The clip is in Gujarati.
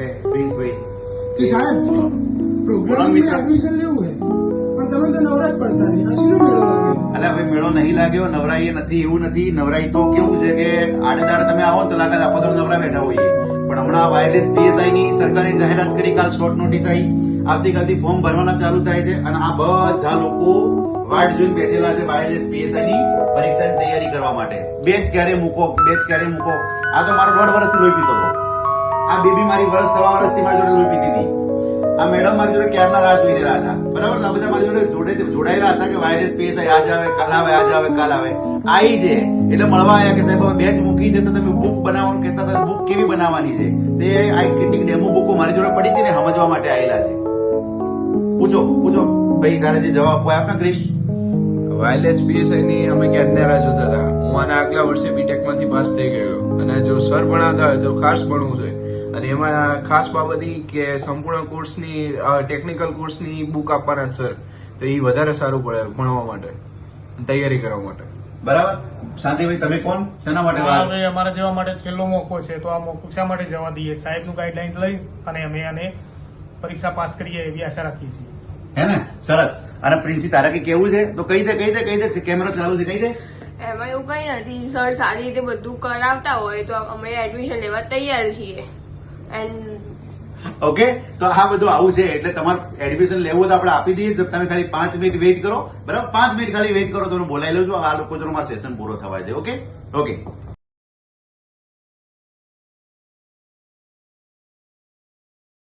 છે પ્રિન્સભાઈ કે સાહેબ પ્રોગ્રામમાં એડમિશન લેવું છે પણ તમે તો નવરાજ પડતા નહીં હસીનો મેળો લાગ્યો. એટલે હવે મેળો નહીં લાગ્યો, નવરાઈ નથી એવું નથી. નવરાઈ તો કેવું છે કે આડે દાડે તમે આવો તો લાગે આખો તો નવરા બેઠા હોઈએ. પણ હમણાં વાયરલેસ પીએસઆઈ ની સરકારે જાહેરાત કરી, કાલ શોર્ટ નોટિસ આવી, આવતીકાલથી ફોર્મ ભરવાના ચાલુ થાય છે અને આ બધા લોકો વાટ જોઈને બેઠેલા છે વાયરલેસ પીએસઆઈ ની પરીક્ષાની તૈયારી કરવા માટે. બેચ ક્યારે મૂકો, બેચ ક્યારે મૂકો. આ તો મારો 1.5 વર્ષથી લોહી પીતો હતો. આ બેબી મારી સવા વર્ષથી મારી જોડે લોહી પીતી હતી. આ મેડમ મારી જોડે ક્યારના રાહ જોઈ રહ્યા હતા. બરાબર, આ બધા મારી જોડે જોડાયેલા હતા કે વાયરલેસ પીએસઆઈ આજ આવે, કાલ આવે, આજ આવે, કાલ આવે. આવી છે એટલે મળવા આવ્યા કે સાહેબ બેચ મૂકી છે તો તમે બુક બનાવવાનું કહેતા હતા, બુક કેવી બનાવવાની છે તે આ કેટલીક ડેમો બુકો મારી જોડે પડી હતી ને સમજવા માટે આવેલા છે. પૂછો ભાઈ, તારે જે જવાબ હોય આપના ક્રિશ. વાયરલેસ પીએસઆઈ ની અમે ક્યારના રાહ જોતા હતા. હું આના આગલા વર્ષે બીટેક માંથી પાસ થઈ ગયેલો અને જો સર ભણાવતા હોય તો ખાસ ભણવું જોઈએ. અને એમાં ખાસ બાબત ઈ કે સંપૂર્ણ કોર્સની ટેકનિકલ કોર્સની બુક આપવાના સર, તો એ વધારે સારું પડે ભણવા માટે, તૈયારી કરવા માટે. બરાબર, શાંતિભાઈ તમે કોણ, શેના માટે વાત? હવે અમારા જેવા માટે છેલ્લો મોકો છે તો આ મોકો શા માટે જવા દઈએ? સાહેબનું ગાઈડલાઈન લઈ અને અમે આને પરીક્ષા પાસ કરીએ એવી આશા રાખીએ છીએ. હે ને, સરસ. અને પ્રિન્સી તારે કઈ કેવું છે તો કહી દે, કેમેરો ચાલુ છે, કહી દે. એમાં એવું કઈ નથી સર, સારી રીતે બધું કરાવતા હોય તો અમે એડમિશન લેવા તૈયાર છીએ. એન્ડ ઓકે, તો આ બધું આવું છે એટલે તમારે એડમિશન લેવું તો આપણે આપી દઈએ. તમે ખાલી 5 મિનિટ વેઇટ કરો. બરાબર, 5 મિનિટ ખાલી વેઇટ કરો તો હું બોલાવી લઉં છું. આ લોકો મારો સેશન પૂરો થવા છે. ઓકે.